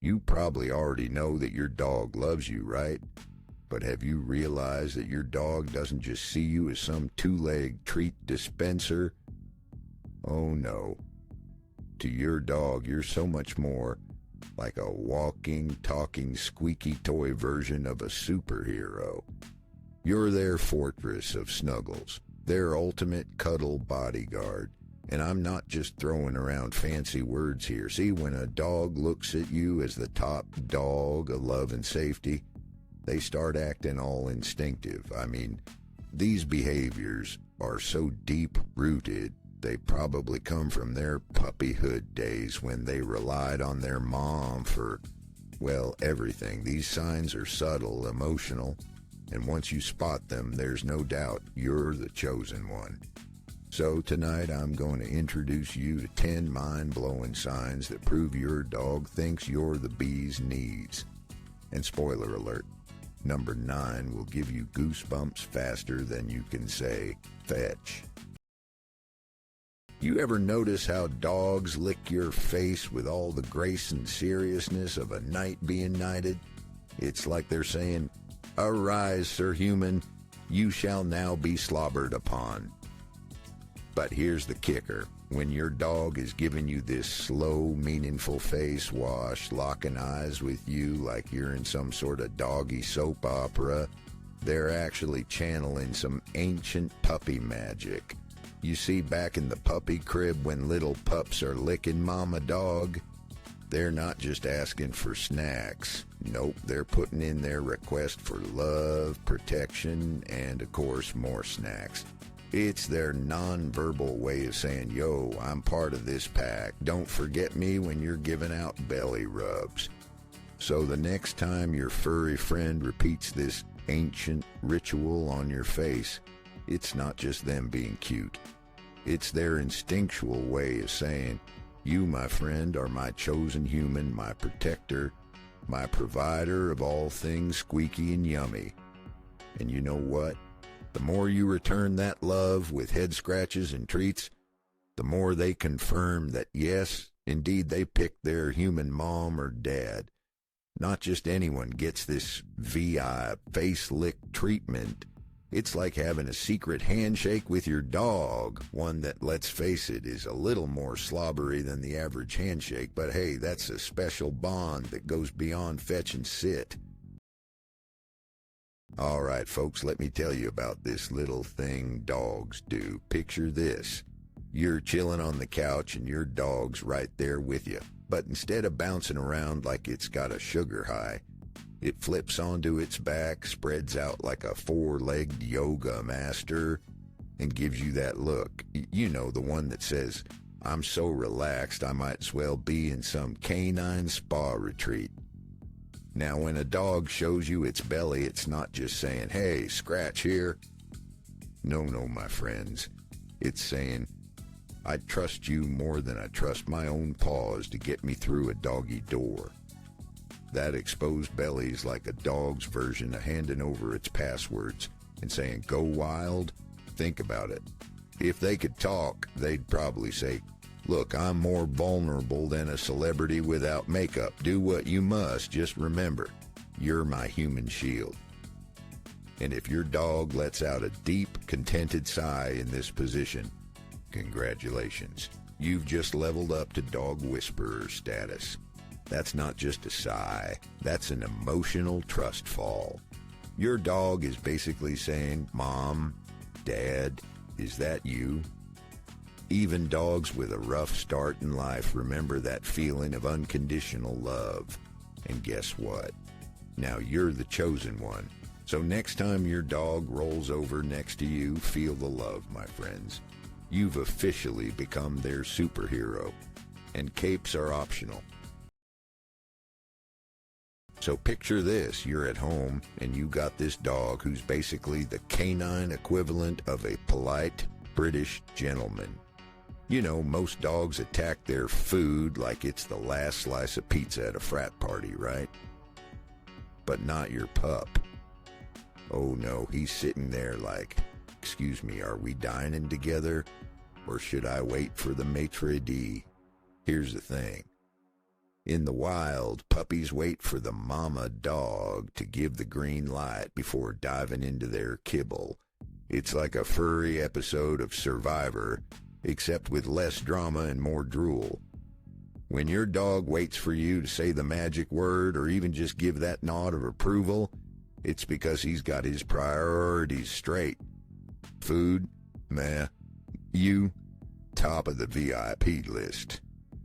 You probably already know that your dog loves you, right? But have you realized that your dog doesn't just see you as some two-legged treat dispenser? Oh no. To your dog, you're so much more like a walking, talking, squeaky toy version of a superhero. You're their fortress of snuggles, their ultimate cuddle bodyguard. And I'm not just throwing around fancy words here. See, when a dog looks at you as the top dog of love and safety, they start acting all instinctive. I mean, these behaviors are so deep-rooted, they probably come from their puppyhood days when they relied on their mom for, well, everything. These signs are subtle, emotional, and once you spot them, there's no doubt you're the chosen one. So tonight I'm going to introduce you to 10 mind-blowing signs that prove your dog thinks you're the bee's knees. And spoiler alert, number 9 will give you goosebumps faster than you can say, fetch. You ever notice how dogs lick your face with all the grace and seriousness of a knight being knighted? It's like they're saying, "Arise, Sir Human, you shall now be slobbered upon." But here's the kicker. When your dog is giving you this slow, meaningful face wash, locking eyes with you like you're in some sort of doggy soap opera, they're actually channeling some ancient puppy magic. You see, back in the puppy crib when little pups are licking mama dog, they're not just asking for snacks. Nope, they're putting in their request for love, protection, and of course, more snacks. It's their non-verbal way of saying, yo, I'm part of this pack. Don't forget me when you're giving out belly rubs. So the next time your furry friend repeats this ancient ritual on your face, it's not just them being cute. It's their instinctual way of saying, you, my friend, are my chosen human, my protector, my provider of all things squeaky and yummy. And you know what? The more you return that love with head scratches and treats, the more they confirm that, yes, indeed, they picked their human mom or dad. Not just anyone gets this VI face lick treatment. It's like having a secret handshake with your dog, one that, let's face it, is a little more slobbery than the average handshake, but hey, that's a special bond that goes beyond fetch and sit. All right, folks, let me tell you about this little thing dogs do. Picture this. You're chilling on the couch and your dog's right there with you. But instead of bouncing around like it's got a sugar high, it flips onto its back, spreads out like a four-legged yoga master, and gives you that look. You know, the one that says, I'm so relaxed I might as well be in some canine spa retreat. Now, when a dog shows you its belly, it's not just saying, hey, scratch here. No, my friends. It's saying, I trust you more than I trust my own paws to get me through a doggy door. That exposed belly is like a dog's version of handing over its passwords and saying, go wild. Think about it. If they could talk, they'd probably say, look, I'm more vulnerable than a celebrity without makeup. Do what you must. Just remember, you're my human shield. And if your dog lets out a deep, contented sigh in this position, congratulations. You've just leveled up to dog whisperer status. That's not just a sigh. That's an emotional trust fall. Your dog is basically saying, Mom, Dad, is that you? Even dogs with a rough start in life remember that feeling of unconditional love. And guess what? Now you're the chosen one. So next time your dog rolls over next to you, feel the love, my friends. You've officially become their superhero. And capes are optional. So picture this, you're at home and you got this dog who's basically the canine equivalent of a polite British gentleman. You know, most dogs attack their food like it's the last slice of pizza at a frat party, right? But not your pup. Oh no, he's sitting there like, excuse me, are we dining together? Or should I wait for the maitre d'? Here's the thing. In the wild, puppies wait for the mama dog to give the green light before diving into their kibble. It's like a furry episode of Survivor, except with less drama and more drool. When your dog waits for you to say the magic word or even just give that nod of approval, it's because he's got his priorities straight. Food? Meh. You? Top of the VIP list.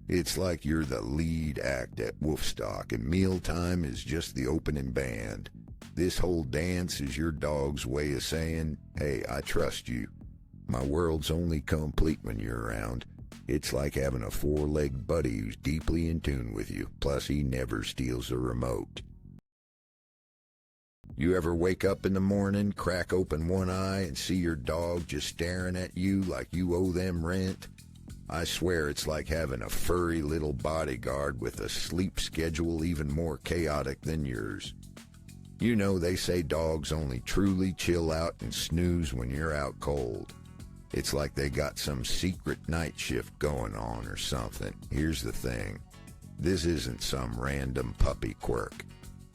It's like you're the lead act at Wolfstock, and mealtime is just the opening band. This whole dance is your dog's way of saying, hey, I trust you. My world's only complete when you're around. It's like having a four-legged buddy who's deeply in tune with you, plus he never steals a remote. You ever wake up in the morning, crack open one eye, and see your dog just staring at you like you owe them rent? I swear it's like having a furry little bodyguard with a sleep schedule even more chaotic than yours. You know, they say dogs only truly chill out and snooze when you're out cold. It's like they got some secret night shift going on or something. Here's the thing. This isn't some random puppy quirk.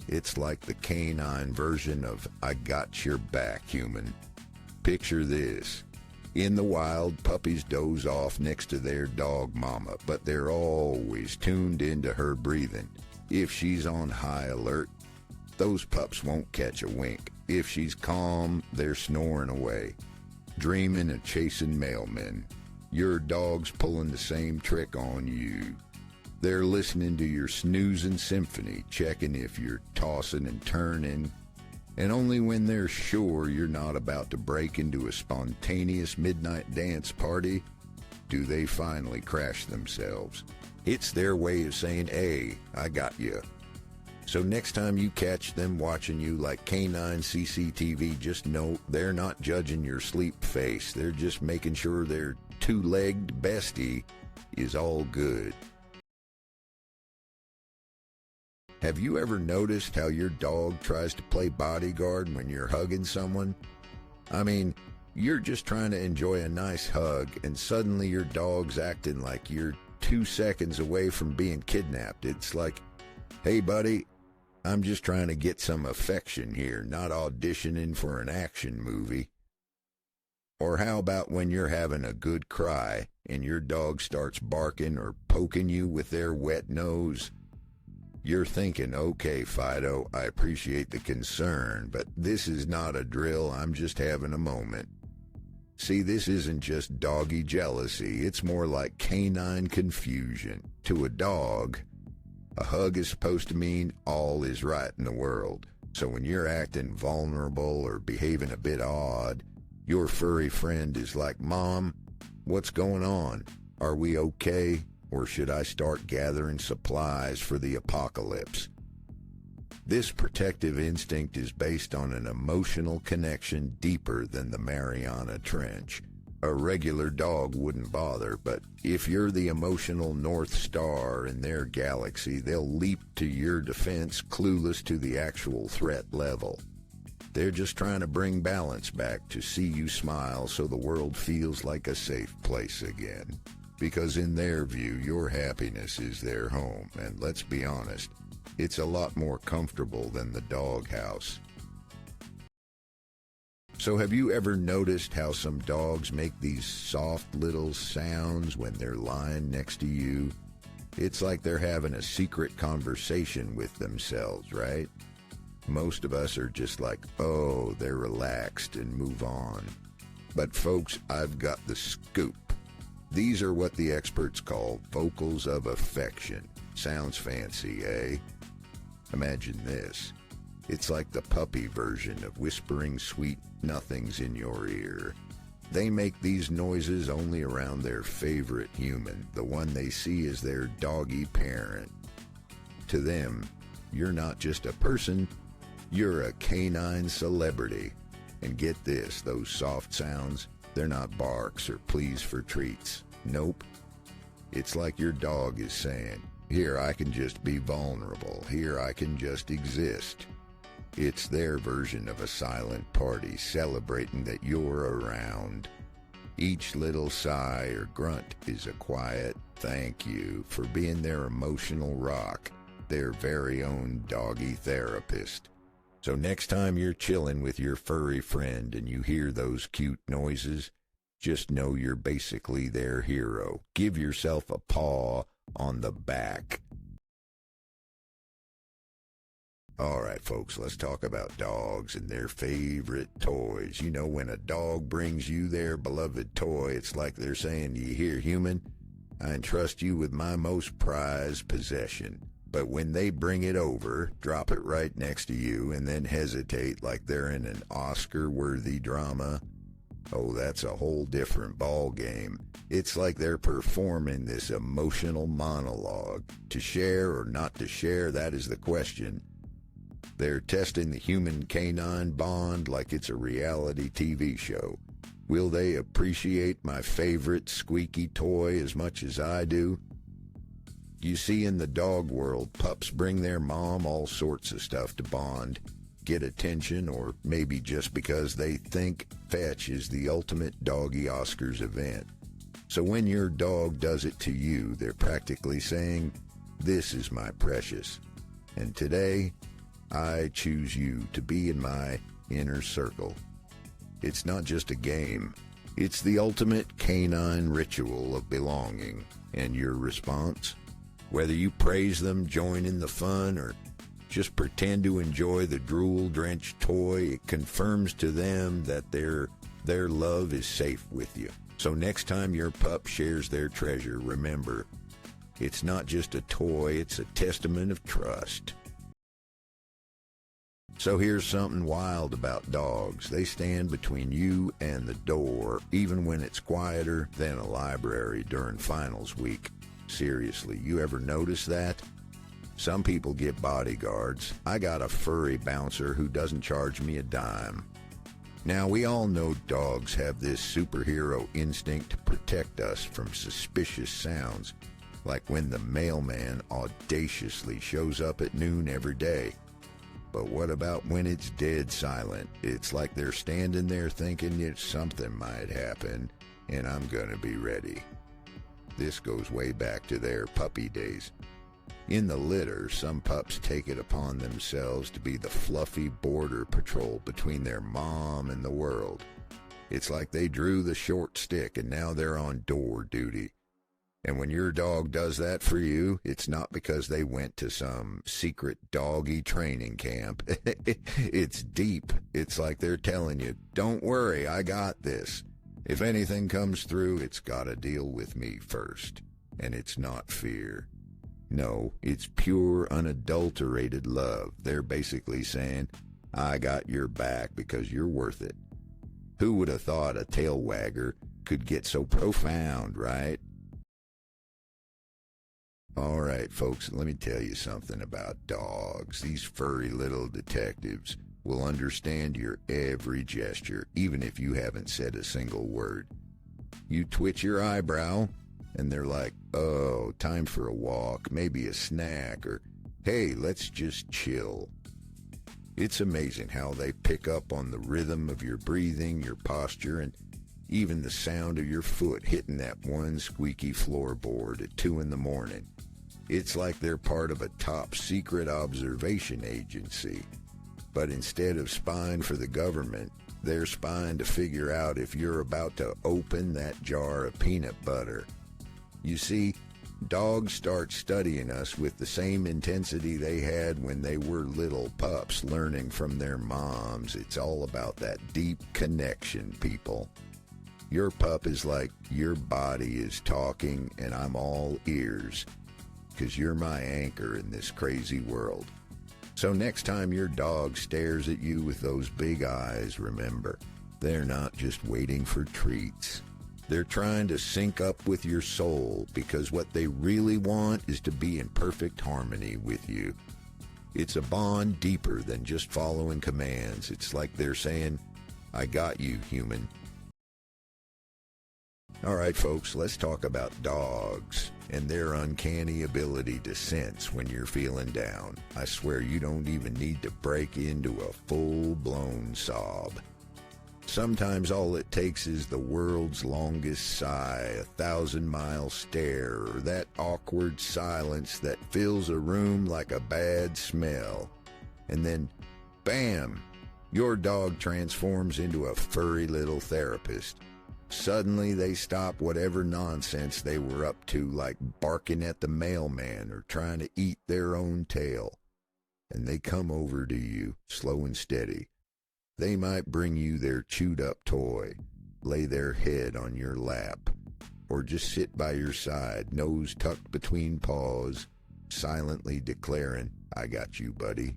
It's like the canine version of I got your back, human. Picture this. In the wild, puppies doze off next to their dog mama, but they're always tuned into her breathing. If she's on high alert, those pups won't catch a wink. If she's calm, they're snoring away, dreaming of chasing mailmen. Your dog's pulling the same trick on you. They're listening to your snoozing symphony, checking if you're tossing and turning, and only when they're sure you're not about to break into a spontaneous midnight dance party do they finally crash themselves. It's their way of saying, hey, I got you. So next time you catch them watching you like canine CCTV, just know they're not judging your sleep face. They're just making sure their two-legged bestie is all good. Have you ever noticed how your dog tries to play bodyguard when you're hugging someone? I mean, you're just trying to enjoy a nice hug, and suddenly your dog's acting like you're 2 seconds away from being kidnapped. It's like, hey buddy, I'm just trying to get some affection here, not auditioning for an action movie. Or how about when you're having a good cry and your dog starts barking or poking you with their wet nose? You're thinking, okay, Fido, I appreciate the concern, but this is not a drill, I'm just having a moment. See, this isn't just doggy jealousy, it's more like canine confusion. To a dog, a hug is supposed to mean all is right in the world. So when you're acting vulnerable or behaving a bit odd, your furry friend is like, Mom, what's going on? Are we okay? Or should I start gathering supplies for the apocalypse? This protective instinct is based on an emotional connection deeper than the Mariana Trench. A regular dog wouldn't bother, but if you're the emotional North Star in their galaxy, they'll leap to your defense, clueless to the actual threat level. They're just trying to bring balance back, to see you smile so the world feels like a safe place again. Because in their view, your happiness is their home, and let's be honest, it's a lot more comfortable than the doghouse. So have you ever noticed how some dogs make these soft little sounds when they're lying next to you? It's like they're having a secret conversation with themselves, right? Most of us are just like, oh, they're relaxed and move on. But folks, I've got the scoop. These are what the experts call vocals of affection. Sounds fancy, eh? Imagine this. It's like the puppy version of whispering sweet nothings in your ear. They make these noises only around their favorite human, the one they see as their doggy parent. To them, you're not just a person, you're a canine celebrity. And get this, those soft sounds, they're not barks or pleas for treats. Nope. It's like your dog is saying, here I can just be vulnerable, here I can just exist. It's their version of a silent party celebrating that you're around. Each little sigh or grunt is a quiet thank you for being their emotional rock, their very own doggy therapist. So next time you're chilling with your furry friend and you hear those cute noises, just know you're basically their hero. Give yourself a paw on the back. All right, folks, let's talk about dogs and their favorite toys. You know, when a dog brings you their beloved toy, it's like they're saying, "You hear, human? I entrust you with my most prized possession." But when they bring it over, drop it right next to you, and then hesitate like they're in an Oscar-worthy drama, oh, that's a whole different ball game. It's like they're performing this emotional monologue. To share or not to share, that is the question. They're testing the human-canine bond like it's a reality TV show. Will they appreciate my favorite squeaky toy as much as I do? You see, in the dog world, pups bring their mom all sorts of stuff to bond, get attention, or maybe just because they think fetch is the ultimate doggy Oscars event. So when your dog does it to you, they're practically saying, "This is my precious. And today, I choose you to be in my inner circle." It's not just a game. It's the ultimate canine ritual of belonging. And your response? Whether you praise them, join in the fun, or just pretend to enjoy the drool-drenched toy, it confirms to them that their love is safe with you. So next time your pup shares their treasure, remember, it's not just a toy, it's a testament of trust. So here's something wild about dogs. They stand between you and the door, even when it's quieter than a library during finals week. Seriously, you ever notice that? Some people get bodyguards. I got a furry bouncer who doesn't charge me a dime. Now, we all know dogs have this superhero instinct to protect us from suspicious sounds, like when the mailman audaciously shows up at noon every day. But what about when it's dead silent? It's like they're standing there thinking that something might happen, and I'm gonna be ready. This goes way back to their puppy days. In the litter, some pups take it upon themselves to be the fluffy border patrol between their mom and the world. It's like they drew the short stick and now they're on door duty. And when your dog does that for you, it's not because they went to some secret doggy training camp. It's deep. It's like they're telling you, "Don't worry, I got this. If anything comes through, it's got to deal with me first." And it's not fear. No, it's pure, unadulterated love. They're basically saying, "I got your back because you're worth it." Who would have thought a tail wagger could get so profound, right? All right, folks, let me tell you something about dogs. These furry little detectives will understand your every gesture, even if you haven't said a single word. You twitch your eyebrow, and they're like, "Oh, time for a walk, maybe a snack," or, "Hey, let's just chill." It's amazing how they pick up on the rhythm of your breathing, your posture, and even the sound of your foot hitting that one squeaky floorboard at 2 in the morning. It's like they're part of a top-secret observation agency. But instead of spying for the government, they're spying to figure out if you're about to open that jar of peanut butter. You see, dogs start studying us with the same intensity they had when they were little pups learning from their moms. It's all about that deep connection, people. Your pup is like your body is talking and I'm all ears, 'cause you're my anchor in this crazy world. So next time your dog stares at you with those big eyes, remember, they're not just waiting for treats. They're trying to sync up with your soul, because what they really want is to be in perfect harmony with you. It's a bond deeper than just following commands. It's like they're saying, "I got you, human." All right, folks, let's talk about dogs and their uncanny ability to sense when you're feeling down. I swear you don't even need to break into a full-blown sob. Sometimes all it takes is the world's longest sigh, 1,000-mile stare, or that awkward silence that fills a room like a bad smell. And then, bam, your dog transforms into a furry little therapist. Suddenly they stop whatever nonsense they were up to, like barking at the mailman or trying to eat their own tail. And they come over to you, slow and steady. They might bring you their chewed-up toy, lay their head on your lap, or just sit by your side, nose tucked between paws, silently declaring, "I got you, buddy."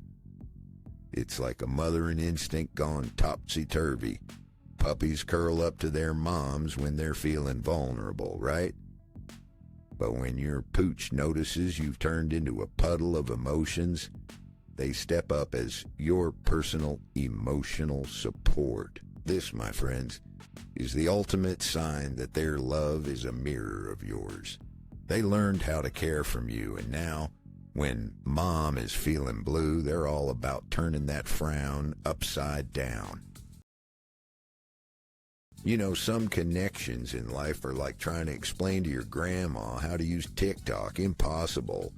It's like a mothering instinct gone topsy-turvy. Puppies curl up to their moms when they're feeling vulnerable, right? But when your pooch notices you've turned into a puddle of emotions, they step up as your personal emotional support. This, my friends, is the ultimate sign that their love is a mirror of yours. They learned how to care from you, and now, when mom is feeling blue, they're all about turning that frown upside down. You know, some connections in life are like trying to explain to your grandma how to use TikTok. Impossible.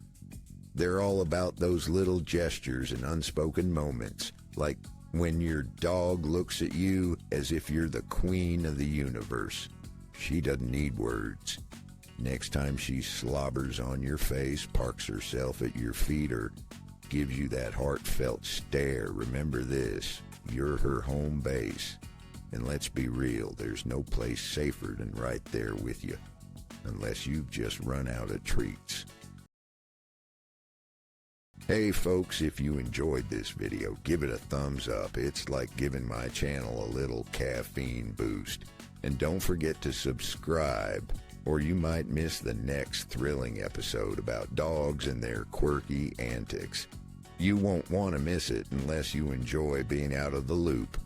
They're all about those little gestures and unspoken moments, like when your dog looks at you as if you're the queen of the universe. She doesn't need words. Next time she slobbers on your face, parks herself at your feet, or gives you that heartfelt stare, remember this: you're her home base. And let's be real, there's no place safer than right there with you, unless you've just run out of treats. Hey folks, if you enjoyed this video, give it a thumbs up. It's like giving my channel a little caffeine boost. And don't forget to subscribe, or you might miss the next thrilling episode about dogs and their quirky antics. You won't want to miss it unless you enjoy being out of the loop.